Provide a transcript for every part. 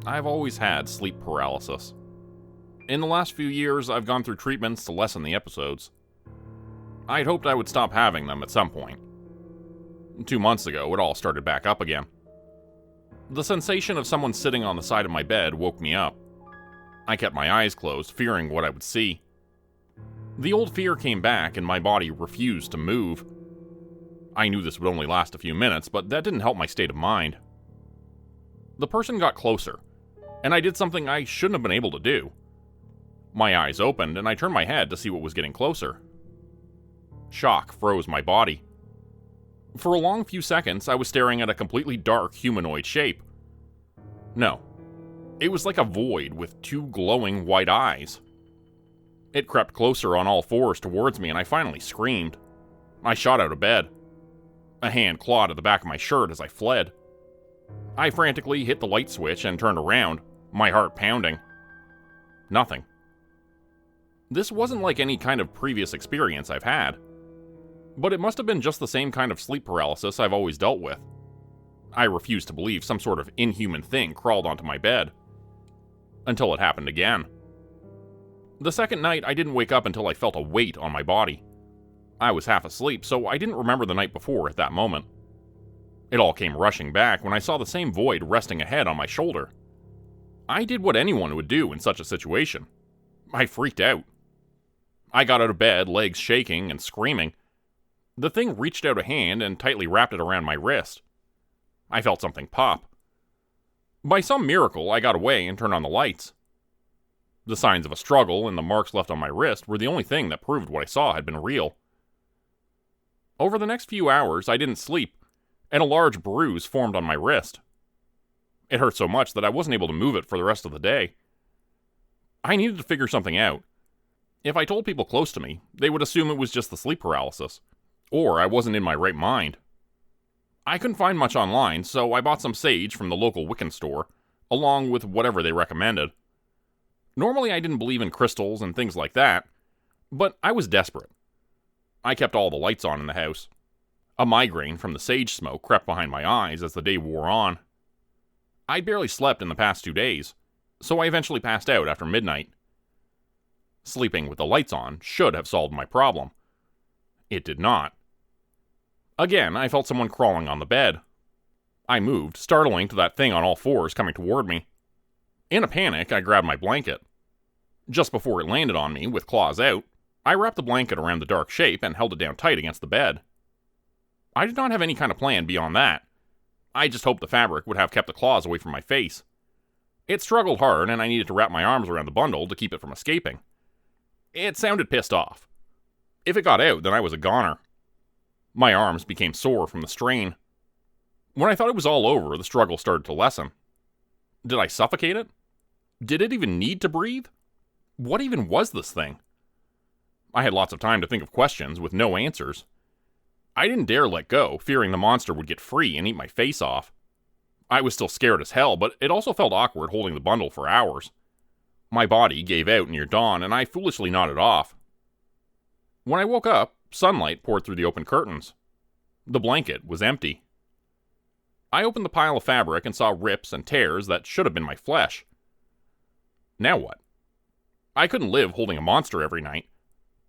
I've always had sleep paralysis. In the last few years, I've gone through treatments to lessen the episodes. I'd hoped I would stop having them at some point. 2 months ago, it all started back up again. The sensation of someone sitting on the side of my bed woke me up. I kept my eyes closed, fearing what I would see. The old fear came back and my body refused to move. I knew this would only last a few minutes, but that didn't help my state of mind. The person got closer, and I did something I shouldn't have been able to do. My eyes opened, and I turned my head to see what was getting closer. Shock froze my body. For a long few seconds, I was staring at a completely dark humanoid shape. No, it was like a void with 2 glowing white eyes. It crept closer on all fours towards me, and I finally screamed. I shot out of bed. A hand clawed at the back of my shirt as I fled. I frantically hit the light switch and turned around, my heart pounding. Nothing. This wasn't like any kind of previous experience I've had. But it must have been just the same kind of sleep paralysis I've always dealt with. I refused to believe some sort of inhuman thing crawled onto my bed. Until it happened again. The second night, I didn't wake up until I felt a weight on my body. I was half asleep, so I didn't remember the night before at that moment. It all came rushing back when I saw the same void resting ahead on my shoulder. I did what anyone would do in such a situation. I freaked out. I got out of bed, legs shaking and screaming. The thing reached out a hand and tightly wrapped it around my wrist. I felt something pop. By some miracle, I got away and turned on the lights. The signs of a struggle and the marks left on my wrist were the only thing that proved what I saw had been real. Over the next few hours, I didn't sleep, and a large bruise formed on my wrist. It hurt so much that I wasn't able to move it for the rest of the day. I needed to figure something out. If I told people close to me, they would assume it was just the sleep paralysis, or I wasn't in my right mind. I couldn't find much online, so I bought some sage from the local Wiccan store, along with whatever they recommended. Normally I didn't believe in crystals and things like that, but I was desperate. I kept all the lights on in the house. A migraine from the sage smoke crept behind my eyes as the day wore on. I barely slept in the past 2 days, so I eventually passed out after midnight. Sleeping with the lights on should have solved my problem. It did not. Again, I felt someone crawling on the bed. I moved, startling to that thing on all fours coming toward me. In a panic, I grabbed my blanket. Just before it landed on me, with claws out, I wrapped the blanket around the dark shape and held it down tight against the bed. I did not have any kind of plan beyond that. I just hoped the fabric would have kept the claws away from my face. It struggled hard, and I needed to wrap my arms around the bundle to keep it from escaping. It sounded pissed off. If it got out, then I was a goner. My arms became sore from the strain. When I thought it was all over, the struggle started to lessen. Did I suffocate it? Did it even need to breathe? What even was this thing? I had lots of time to think of questions with no answers. I didn't dare let go, fearing the monster would get free and eat my face off. I was still scared as hell, but it also felt awkward holding the bundle for hours. My body gave out near dawn, and I foolishly nodded off. When I woke up, sunlight poured through the open curtains. The blanket was empty. I opened the pile of fabric and saw rips and tears that should have been my flesh. Now what? I couldn't live holding a monster every night.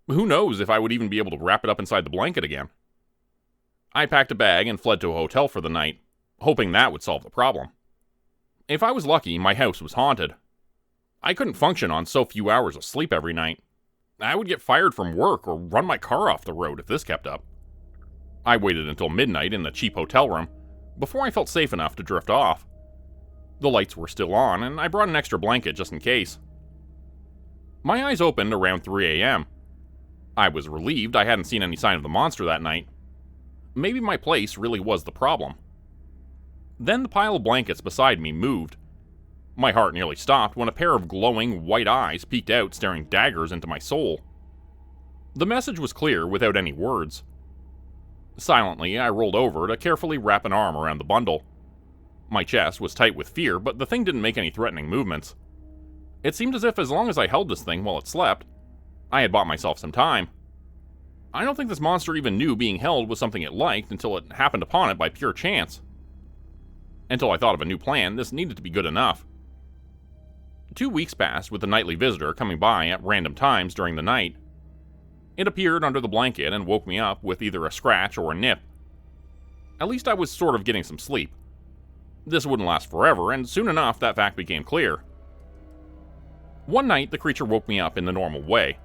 Who knows if I would even be able to wrap it up inside the blanket again. I packed a bag and fled to a hotel for the night, hoping that would solve the problem. If I was lucky, my house was haunted. I couldn't function on so few hours of sleep every night. I would get fired from work or run my car off the road if this kept up. I waited until midnight in the cheap hotel room before I felt safe enough to drift off. The lights were still on, and I brought an extra blanket just in case. My eyes opened around 3 a.m. I was relieved I hadn't seen any sign of the monster that night. Maybe my place really was the problem. Then the pile of blankets beside me moved. My heart nearly stopped when a pair of glowing white eyes peeked out, staring daggers into my soul. The message was clear without any words. Silently, I rolled over to carefully wrap an arm around the bundle. My chest was tight with fear, but the thing didn't make any threatening movements. It seemed as if as long as I held this thing while it slept, I had bought myself some time. I don't think this monster even knew being held was something it liked until it happened upon it by pure chance. Until I thought of a new plan, this needed to be good enough. 2 weeks passed with the nightly visitor coming by at random times during the night. It appeared under the blanket and woke me up with either a scratch or a nip. At least I was sort of getting some sleep. This wouldn't last forever, and soon enough that fact became clear. One night, the creature woke me up in the normal way.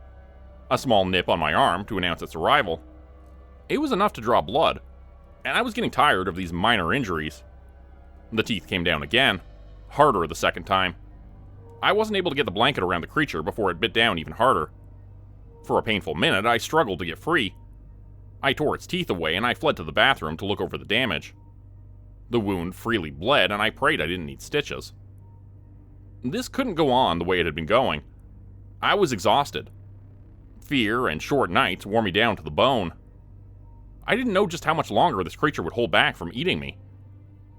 A small nip on my arm to announce its arrival. It was enough to draw blood, and I was getting tired of these minor injuries. The teeth came down again, harder the second time. I wasn't able to get the blanket around the creature before it bit down even harder. For a painful minute, I struggled to get free. I tore its teeth away and I fled to the bathroom to look over the damage. The wound freely bled and I prayed I didn't need stitches. This couldn't go on the way it had been going. I was exhausted. Fear and short nights wore me down to the bone. I didn't know just how much longer this creature would hold back from eating me.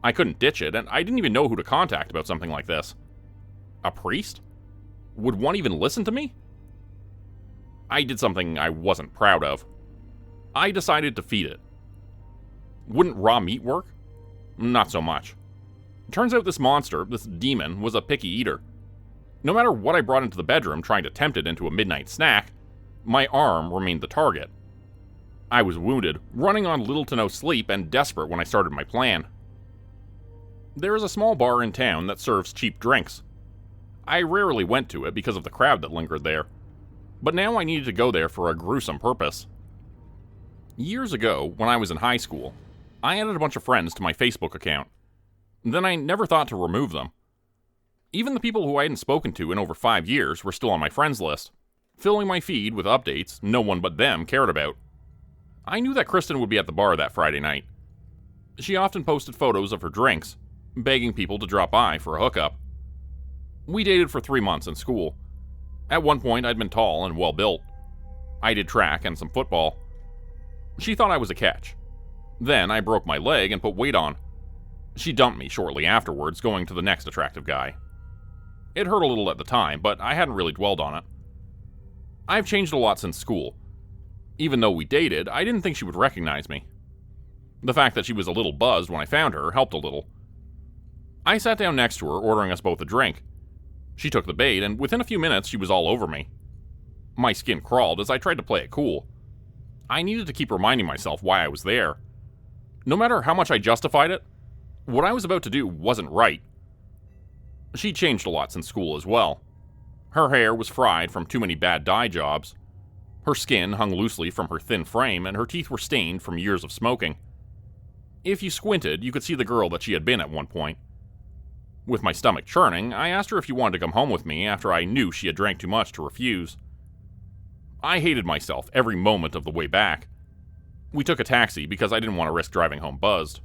I couldn't ditch it, and I didn't even know who to contact about something like this. A priest? Would one even listen to me? I did something I wasn't proud of. I decided to feed it. Wouldn't raw meat work? Not so much. Turns out this monster, this demon, was a picky eater. No matter what I brought into the bedroom trying to tempt it into a midnight snack, my arm remained the target. I was wounded, running on little to no sleep, and desperate when I started my plan. There is a small bar in town that serves cheap drinks. I rarely went to it because of the crowd that lingered there, but now I needed to go there for a gruesome purpose. Years ago, when I was in high school, I added a bunch of friends to my Facebook account. Then I never thought to remove them. Even the people who I hadn't spoken to in over 5 years were still on my friends list, filling my feed with updates no one but them cared about. I knew that Kristen would be at the bar that Friday night. She often posted photos of her drinks, begging people to drop by for a hookup. We dated for 3 months in school. At one point, I'd been tall and well-built. I did track and some football. She thought I was a catch. Then I broke my leg and put weight on. She dumped me shortly afterwards, going to the next attractive guy. It hurt a little at the time, but I hadn't really dwelled on it. I've changed a lot since school. Even though we dated, I didn't think she would recognize me. The fact that she was a little buzzed when I found her helped a little. I sat down next to her, ordering us both a drink. She took the bait, and within a few minutes, she was all over me. My skin crawled as I tried to play it cool. I needed to keep reminding myself why I was there. No matter how much I justified it, what I was about to do wasn't right. She'd changed a lot since school as well. Her hair was fried from too many bad dye jobs. Her skin hung loosely from her thin frame, and her teeth were stained from years of smoking. If you squinted, you could see the girl that she had been at one point. With my stomach churning, I asked her if she wanted to come home with me after I knew she had drank too much to refuse. I hated myself every moment of the way back. We took a taxi because I didn't want to risk driving home buzzed.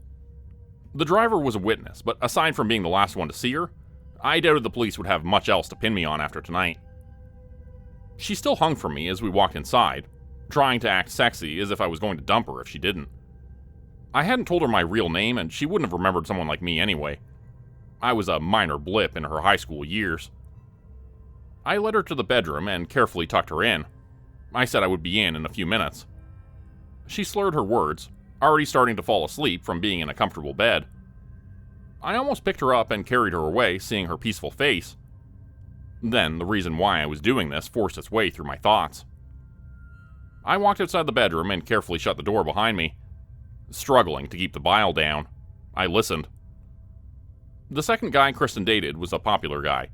The driver was a witness, but aside from being the last one to see her, I doubted the police would have much else to pin me on after tonight. She still hung for me as we walked inside, trying to act sexy as if I was going to dump her if she didn't. I hadn't told her my real name, and she wouldn't have remembered someone like me anyway. I was a minor blip in her high school years. I led her to the bedroom and carefully tucked her in. I said I would be in a few minutes. She slurred her words, already starting to fall asleep from being in a comfortable bed. I almost picked her up and carried her away, seeing her peaceful face. Then, the reason why I was doing this forced its way through my thoughts. I walked outside the bedroom and carefully shut the door behind me. Struggling to keep the bile down, I listened. The second guy Kristen dated was a popular guy.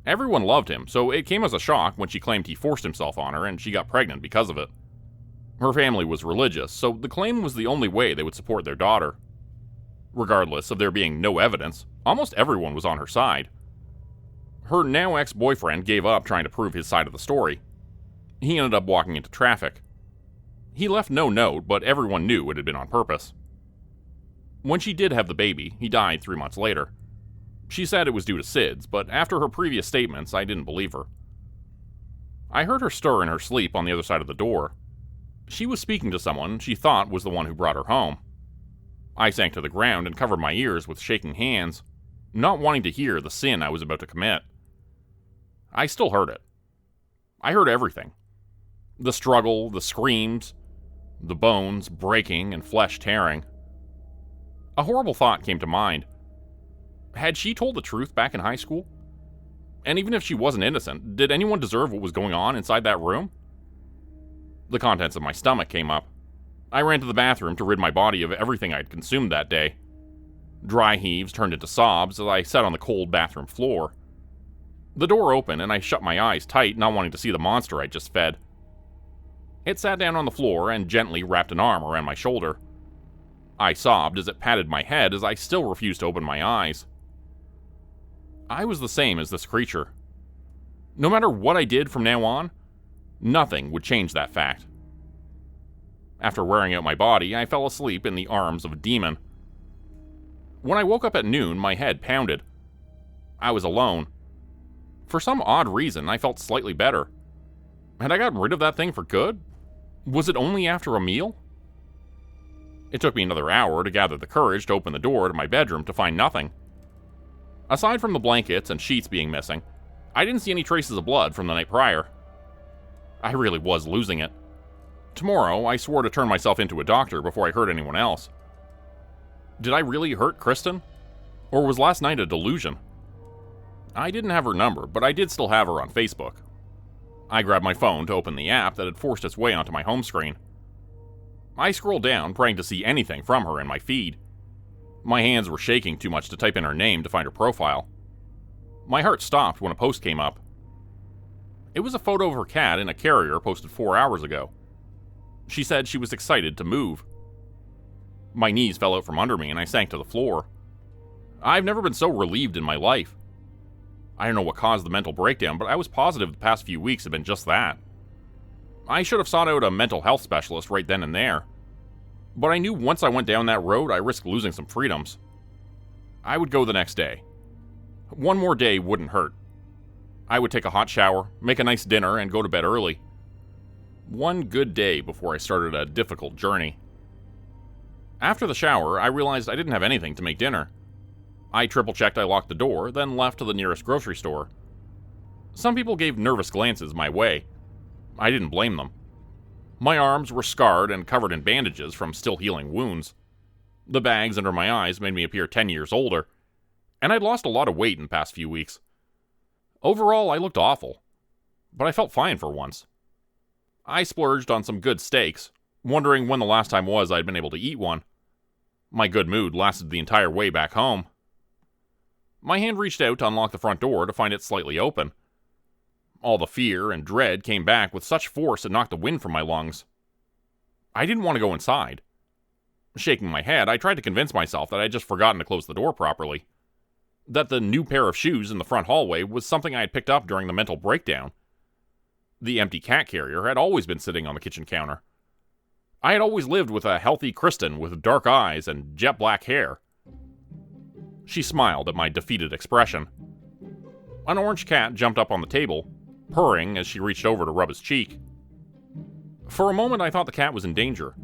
Everyone loved him, so it came as a shock when she claimed he forced himself on her and she got pregnant because of it. Her family was religious, so the claim was the only way they would support their daughter. Regardless of there being no evidence, almost everyone was on her side. Her now ex-boyfriend gave up trying to prove his side of the story. He ended up walking into traffic. He left no note, but everyone knew it had been on purpose. When she did have the baby, he died 3 months later. She said it was due to SIDS, but after her previous statements, I didn't believe her. I heard her stir in her sleep on the other side of the door. She was speaking to someone she thought was the one who brought her home. I sank to the ground and covered my ears with shaking hands, not wanting to hear the sin I was about to commit. I still heard it. I heard everything. The struggle, the screams, the bones breaking and flesh tearing. A horrible thought came to mind. Had she told the truth back in high school? And even if she wasn't innocent, did anyone deserve what was going on inside that room? The contents of my stomach came up. I ran to the bathroom to rid my body of everything I'd consumed that day. Dry heaves turned into sobs as I sat on the cold bathroom floor. The door opened and I shut my eyes tight, not wanting to see the monster I'd just fed. It sat down on the floor and gently wrapped an arm around my shoulder. I sobbed as it patted my head as I still refused to open my eyes. I was the same as this creature. No matter what I did from now on, nothing would change that fact. After wearing out my body, I fell asleep in the arms of a demon. When I woke up at noon, my head pounded. I was alone. For some odd reason, I felt slightly better. Had I gotten rid of that thing for good? Was it only after a meal? It took me another hour to gather the courage to open the door to my bedroom to find nothing. Aside from the blankets and sheets being missing, I didn't see any traces of blood from the night prior. I really was losing it. Tomorrow, I swore to turn myself into a doctor before I hurt anyone else. Did I really hurt Kristen? Or was last night a delusion? I didn't have her number, but I did still have her on Facebook. I grabbed my phone to open the app that had forced its way onto my home screen. I scrolled down, praying to see anything from her in my feed. My hands were shaking too much to type in her name to find her profile. My heart stopped when a post came up. It was a photo of her cat in a carrier posted 4 hours ago. She said she was excited to move. My knees fell out from under me and I sank to the floor. I've never been so relieved in my life. I don't know what caused the mental breakdown, but I was positive the past few weeks had been just that. I should have sought out a mental health specialist right then and there. But I knew once I went down that road, I risked losing some freedoms. I would go the next day. One more day wouldn't hurt. I would take a hot shower, make a nice dinner, and go to bed early. One good day before I started a difficult journey. After the shower, I realized I didn't have anything to make dinner. I triple-checked I locked the door, then left to the nearest grocery store. Some people gave nervous glances my way. I didn't blame them. My arms were scarred and covered in bandages from still healing wounds. The bags under my eyes made me appear 10 years older, and I'd lost a lot of weight in the past few weeks. Overall, I looked awful, but I felt fine for once. I splurged on some good steaks, wondering when the last time was I'd been able to eat one. My good mood lasted the entire way back home. My hand reached out to unlock the front door to find it slightly open. All the fear and dread came back with such force it knocked the wind from my lungs. I didn't want to go inside. Shaking my head, I tried to convince myself that I had just forgotten to close the door properly. That the new pair of shoes in the front hallway was something I had picked up during the mental breakdown. The empty cat carrier had always been sitting on the kitchen counter. I had always lived with a healthy Kristen with dark eyes and jet black hair. She smiled at my defeated expression. An orange cat jumped up on the table, purring as she reached over to rub his cheek. For a moment, I thought the cat was in danger.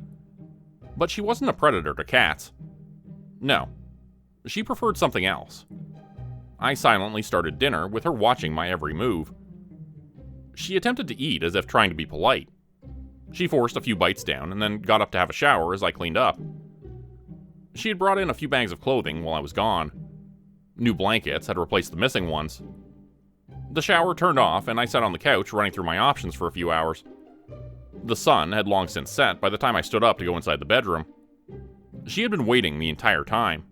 But she wasn't a predator to cats. No, she preferred something else. I silently started dinner with her watching my every move. She attempted to eat as if trying to be polite. She forced a few bites down and then got up to have a shower as I cleaned up. She had brought in a few bags of clothing while I was gone. New blankets had replaced the missing ones. The shower turned off and I sat on the couch running through my options for a few hours. The sun had long since set by the time I stood up to go inside the bedroom. She had been waiting the entire time.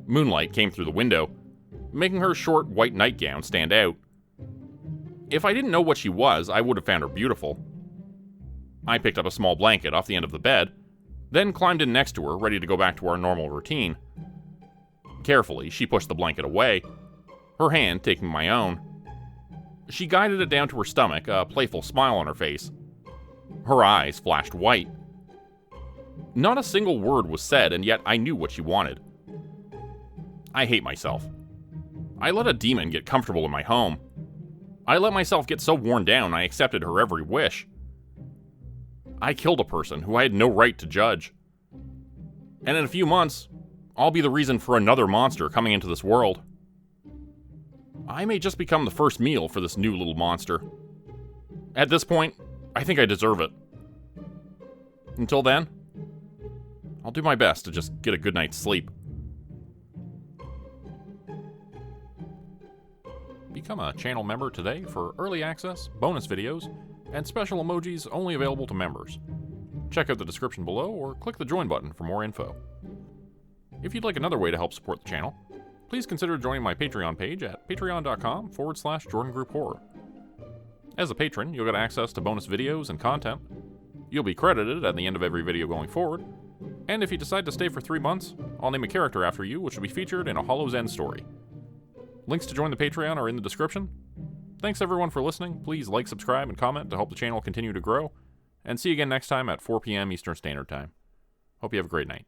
Moonlight came through the window, making her short white nightgown stand out. If I didn't know what she was, I would have found her beautiful. I picked up a small blanket off the end of the bed, then climbed in next to her, ready to go back to our normal routine. Carefully, she pushed the blanket away, her hand taking my own. She guided it down to her stomach, a playful smile on her face. Her eyes flashed white. Not a single word was said, and yet I knew what she wanted. I hate myself. I let a demon get comfortable in my home. I let myself get so worn down I accepted her every wish. I killed a person who I had no right to judge. And in a few months, I'll be the reason for another monster coming into this world. I may just become the first meal for this new little monster. At this point, I think I deserve it. Until then, I'll do my best to just get a good night's sleep. become a channel member today for early access, bonus videos, and special emojis only available to members. Check out the description below or click the join button for more info. If you'd like another way to help support the channel, please consider joining my Patreon page at patreon.com/JordanGroupeHorror. As a patron, you'll get access to bonus videos and content. You'll be credited at the end of every video going forward. And if you decide to stay for 3 months, I'll name a character after you, which will be featured in a Hollow's End story. Links to join the Patreon are in the description. Thanks everyone for listening. Please like, subscribe, and comment to help the channel continue to grow. And see you again next time at 4 p.m. Eastern Standard Time. Hope you have a great night.